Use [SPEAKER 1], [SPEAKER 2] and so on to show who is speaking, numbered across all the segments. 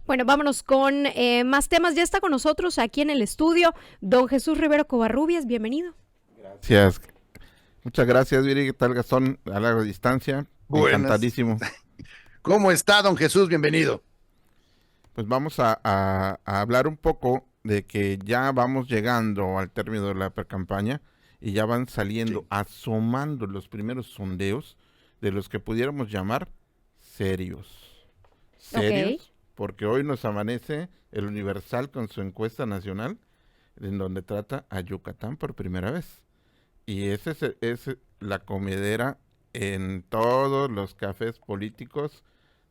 [SPEAKER 1] Bueno, vámonos con más temas. Ya está con nosotros aquí en el estudio don Jesús Rivero Covarrubias. Bienvenido.
[SPEAKER 2] Gracias. Muchas gracias, Viri. ¿Qué tal, Gastón? A larga distancia.
[SPEAKER 3] Buenas.
[SPEAKER 2] Encantadísimo.
[SPEAKER 3] ¿Cómo está, don Jesús? Bienvenido.
[SPEAKER 2] Pues vamos a hablar un poco de que ya vamos llegando al término de la precampaña y ya van saliendo,
[SPEAKER 3] Sí.
[SPEAKER 2] asomando los primeros sondeos de los que pudiéramos llamar serios.
[SPEAKER 1] Ok.
[SPEAKER 2] Serios, porque hoy nos amanece el Universal con su encuesta nacional, en donde trata a Yucatán por primera vez. Y ese es la comedera en todos los cafés políticos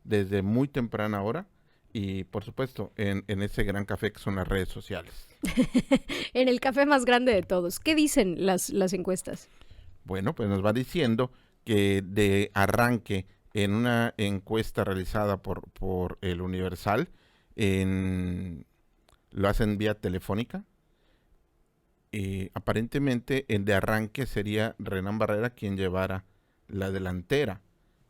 [SPEAKER 2] desde muy temprana hora y por supuesto en ese gran café que son las redes sociales.
[SPEAKER 1] En el café más grande de todos. ¿Qué dicen las encuestas?
[SPEAKER 2] Bueno, pues nos va diciendo que de arranque en una encuesta realizada por el Universal, en, lo hacen vía telefónica. Aparentemente el de arranque sería Renán Barrera quien llevara la delantera.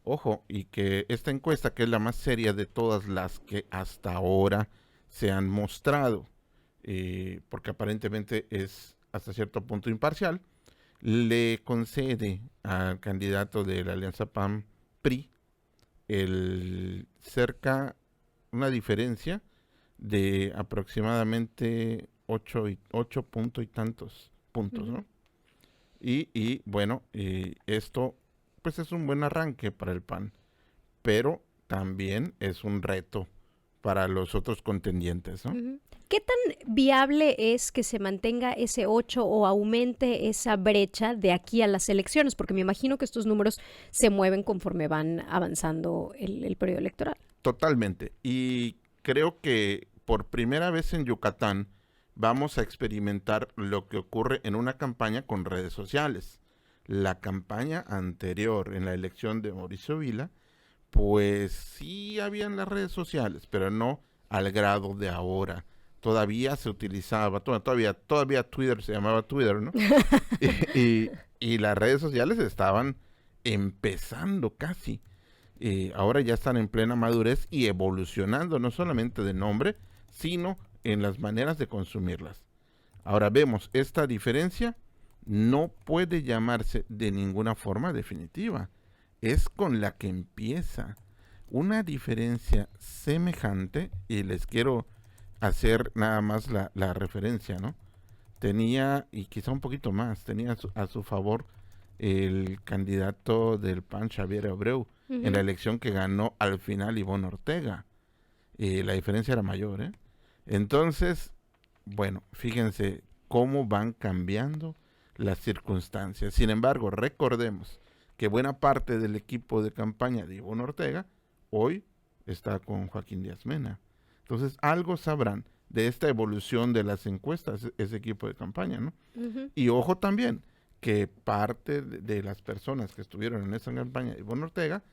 [SPEAKER 2] Ojo, y que esta encuesta, que es la más seria de todas las que hasta ahora se han mostrado, porque aparentemente es hasta cierto punto imparcial, le concede al candidato de la Alianza PAN-PRI el cerca, una diferencia de aproximadamente 8 puntos y tantos puntos,
[SPEAKER 1] Ujú.
[SPEAKER 2] ¿no? Y bueno, esto pues es un buen arranque para el PAN, pero también es un reto para los otros contendientes, ¿no?
[SPEAKER 1] Ujú. ¿Qué tan viable es que se mantenga ese 8 o aumente esa brecha de aquí a las elecciones? Porque me imagino que estos números se mueven conforme van avanzando el periodo electoral.
[SPEAKER 2] Totalmente. Y creo que por primera vez en Yucatán vamos a experimentar lo que ocurre en una campaña con redes sociales. La campaña anterior, en la elección de Mauricio Vila, pues sí habían las redes sociales, pero no al grado de ahora. Todavía se utilizaba, todavía Twitter se llamaba Twitter, ¿no? Y las redes sociales estaban empezando casi. Ahora ya están en plena madurez y evolucionando, no solamente de nombre, sino en las maneras de consumirlas. Ahora vemos, esta diferencia no puede llamarse de ninguna forma definitiva. Es con la que empieza. Una diferencia semejante, y les quiero hacer nada más la referencia, ¿no? Tenía, y quizá un poquito más, tenía a su favor el candidato del PAN, Xavier Abreu, en la
[SPEAKER 1] Ujú.
[SPEAKER 2] elección que ganó al final Ivonne Ortega. La diferencia era mayor, ¿eh? Entonces, bueno, fíjense cómo van cambiando las circunstancias. Sin embargo, recordemos que buena parte del equipo de campaña de Ivonne Ortega hoy está con Joaquín Díaz Mena. Entonces, algo sabrán de esta evolución de las encuestas, ese equipo de campaña, ¿no?
[SPEAKER 1] Ujú.
[SPEAKER 2] Y ojo también que parte de las personas que estuvieron en esa campaña de Ivonne Ortega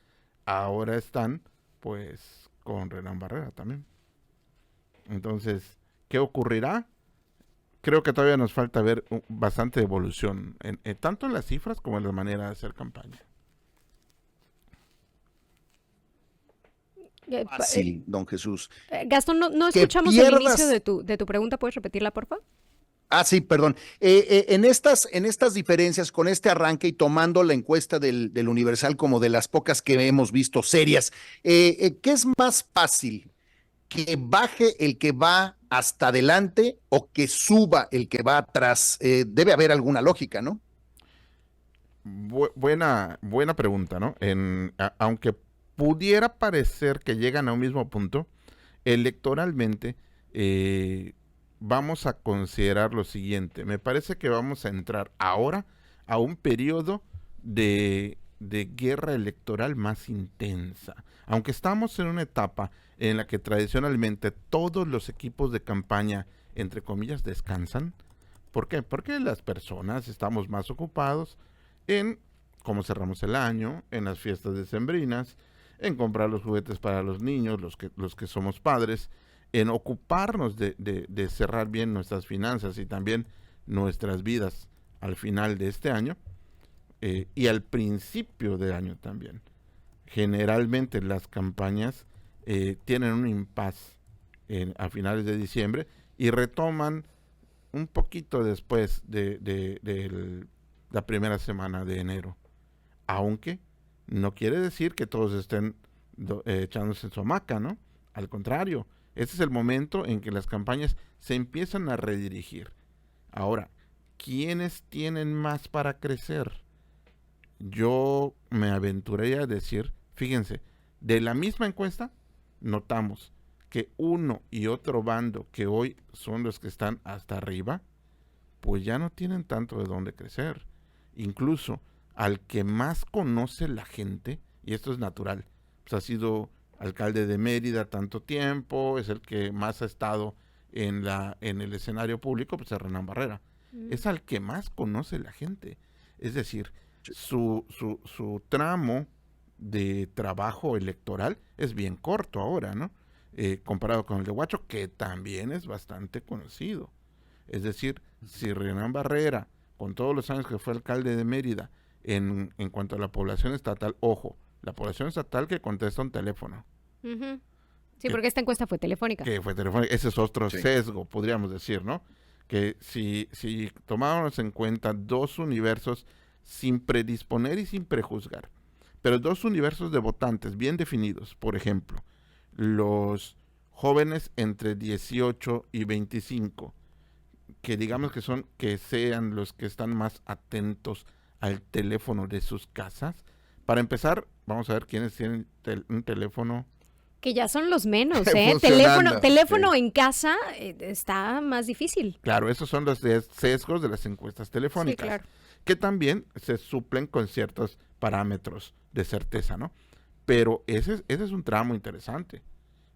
[SPEAKER 2] ahora están pues con Renan Barrera también. Entonces, ¿qué ocurrirá? Creo que todavía nos falta ver bastante evolución, tanto en las cifras como en la manera de hacer campaña.
[SPEAKER 1] Eh, pa- eh,
[SPEAKER 3] Fácil, don Jesús.
[SPEAKER 1] Gastón, no
[SPEAKER 3] Que
[SPEAKER 1] escuchamos el inicio
[SPEAKER 3] pierdas.
[SPEAKER 1] de tu pregunta. ¿Puedes repetirla, por favor?
[SPEAKER 3] Sí, perdón. En estas diferencias, con este arranque y tomando la encuesta del Universal como de las pocas que hemos visto serias, ¿qué es más fácil? ¿Que baje el que va hasta adelante o que suba el que va atrás? Debe haber alguna lógica, ¿no?
[SPEAKER 2] Buena pregunta, ¿no? Aunque pudiera parecer que llegan a un mismo punto, electoralmente vamos a considerar lo siguiente. Me parece que vamos a entrar ahora a un periodo de guerra electoral más intensa. Aunque estamos en una etapa en la que tradicionalmente todos los equipos de campaña, entre comillas, descansan. ¿Por qué? Porque las personas estamos más ocupados en cómo cerramos el año, en las fiestas decembrinas, en comprar los juguetes para los niños, los que somos padres, en ocuparnos de cerrar bien nuestras finanzas y también nuestras vidas al final de este año y al principio del año también. Generalmente las campañas tienen un impas a finales de diciembre y retoman un poquito después de la primera semana de enero. Aunque no quiere decir que todos estén echándose en su hamaca, ¿no? Al contrario, este es el momento en que las campañas se empiezan a redirigir. Ahora, ¿quiénes tienen más para crecer? Yo me aventuraría a decir, fíjense, de la misma encuesta notamos que uno y otro bando que hoy son los que están hasta arriba, pues ya no tienen tanto de dónde crecer. Incluso al que más conoce la gente, y esto es natural, pues ha sido alcalde de Mérida tanto tiempo, es el que más ha estado en el escenario público, pues es Renán Barrera. Es al que más conoce la gente. Es decir, su tramo de trabajo electoral es bien corto ahora, ¿no? Comparado con el de Huacho, que también es bastante conocido. Es decir, si Renán Barrera, con todos los años que fue alcalde de Mérida, en cuanto a la población estatal, ojo, la población estatal que contesta un teléfono.
[SPEAKER 1] Uh-huh. Sí, porque esta encuesta fue telefónica.
[SPEAKER 2] Que fue telefónica, ese es otro sesgo, podríamos decir, ¿no? Que si tomábamos en cuenta dos universos sin predisponer y sin prejuzgar, pero dos universos de votantes bien definidos, por ejemplo, los jóvenes entre 18 y 25, que digamos que sean los que están más atentos al teléfono de sus casas. Para empezar, vamos a ver quiénes tienen un teléfono.
[SPEAKER 1] Que ya son los menos,
[SPEAKER 3] Funcionando.
[SPEAKER 1] Teléfono en casa está más difícil.
[SPEAKER 2] Claro, esos son los sesgos de las encuestas telefónicas.
[SPEAKER 1] Sí, claro.
[SPEAKER 2] Que también se suplen con ciertos parámetros de certeza, ¿no? Pero ese es un tramo interesante.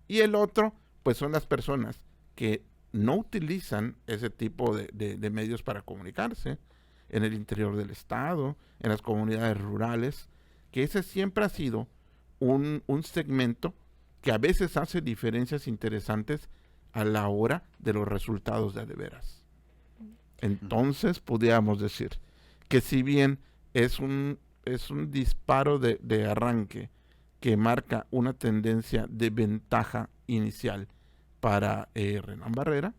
[SPEAKER 2] Y el otro, pues son las personas que no utilizan ese tipo de medios para comunicarse en el interior del estado, en las comunidades rurales, que ese siempre ha sido un segmento que a veces hace diferencias interesantes a la hora de los resultados de veras. Entonces, podríamos decir que si bien es un disparo de arranque que marca una tendencia de ventaja inicial para Renán Barrera,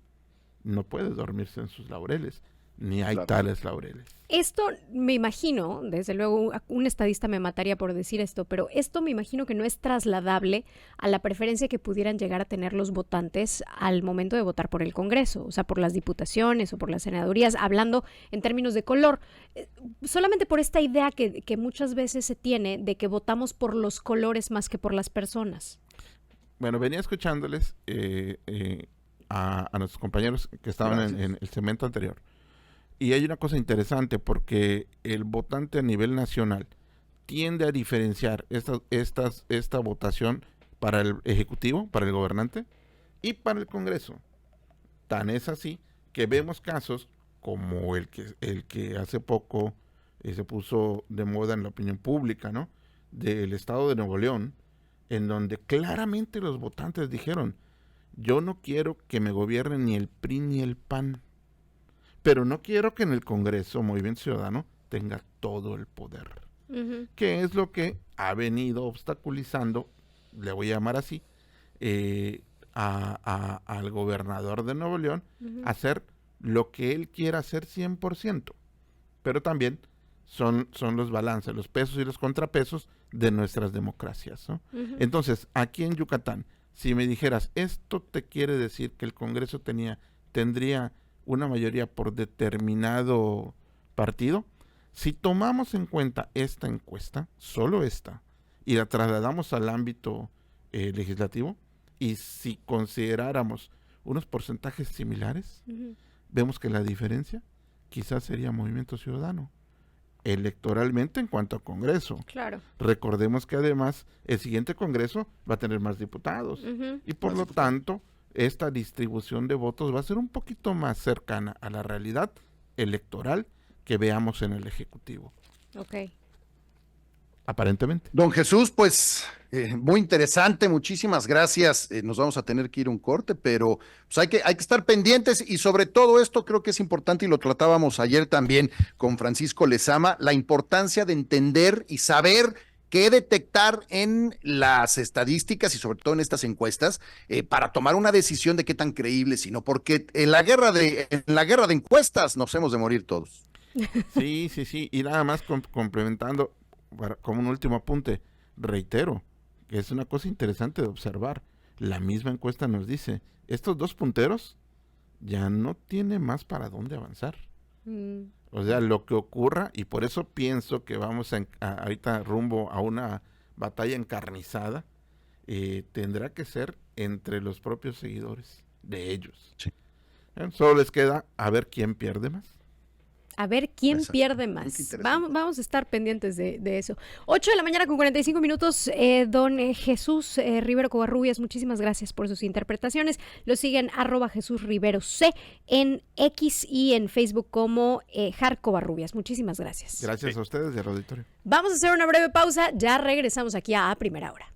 [SPEAKER 2] no puede dormirse en sus laureles, ni hay tales laureles.
[SPEAKER 1] Esto me imagino, desde luego un estadista me mataría por decir esto, pero esto me imagino que no es trasladable a la preferencia que pudieran llegar a tener los votantes al momento de votar por el Congreso, o sea, por las diputaciones o por las senadurías, hablando en términos de color, solamente por esta idea que muchas veces se tiene de que votamos por los colores más que por las personas.
[SPEAKER 2] Bueno, venía escuchándoles a nuestros compañeros que estaban en el segmento anterior. Y hay una cosa interesante porque el votante a nivel nacional tiende a diferenciar esta votación para el Ejecutivo, para el gobernante y para el Congreso. Tan es así que vemos casos como el que hace poco se puso de moda en la opinión pública, ¿no? Del estado de Nuevo León, en donde claramente los votantes dijeron: yo no quiero que me gobiernen ni el PRI ni el PAN, pero no quiero que en el Congreso Movimiento Ciudadano tenga todo el poder. Uh-huh. Que es lo que ha venido obstaculizando, le voy a llamar así, al gobernador de Nuevo León, uh-huh, hacer lo que él quiera hacer 100%. Pero también son los balances, los pesos y los contrapesos de nuestras democracias, ¿no? Uh-huh. Entonces, aquí en Yucatán, si me dijeras, esto te quiere decir que el Congreso tendría una mayoría por determinado partido, si tomamos en cuenta esta encuesta, solo esta, y la trasladamos al ámbito legislativo, y si consideráramos unos porcentajes similares, uh-huh, vemos que la diferencia quizás sería Movimiento Ciudadano, electoralmente en cuanto a Congreso.
[SPEAKER 1] Claro.
[SPEAKER 2] Recordemos que además el siguiente Congreso va a tener más diputados, uh-huh, y por lo tanto esta distribución de votos va a ser un poquito más cercana a la realidad electoral que veamos en el Ejecutivo.
[SPEAKER 1] Ok.
[SPEAKER 2] Aparentemente.
[SPEAKER 3] Don Jesús, pues muy interesante, muchísimas gracias. Nos vamos a tener que ir a un corte, pero pues hay que estar pendientes, y sobre todo esto creo que es importante, y lo tratábamos ayer también con Francisco Lezama, la importancia de entender y saber qué detectar en las estadísticas y sobre todo en estas encuestas para tomar una decisión de qué tan creíble, sino porque en la guerra de encuestas nos hemos de morir todos.
[SPEAKER 2] Sí, sí, sí. Y nada más complementando, como un último apunte, reitero, que es una cosa interesante de observar. La misma encuesta nos dice, estos dos punteros ya no tiene más para dónde avanzar. O sea, lo que ocurra, y por eso pienso que vamos ahorita rumbo a una batalla encarnizada, tendrá que ser entre los propios seguidores de ellos.
[SPEAKER 3] Sí.
[SPEAKER 2] Solo les queda a ver quién pierde más.
[SPEAKER 1] A ver quién
[SPEAKER 3] Exacto.
[SPEAKER 1] pierde
[SPEAKER 3] Qué
[SPEAKER 1] más.
[SPEAKER 3] interesante.
[SPEAKER 1] Vamos a estar pendientes de eso. 8 de la mañana con 45 minutos. Don Jesús Rivero Covarrubias, muchísimas gracias por sus interpretaciones. Lo siguen @JesúsRiveroC en X y en Facebook como Jar Covarrubias. Muchísimas gracias.
[SPEAKER 2] Gracias a ustedes y al auditorio.
[SPEAKER 1] Vamos a hacer una breve pausa. Ya regresamos aquí a Primera Hora.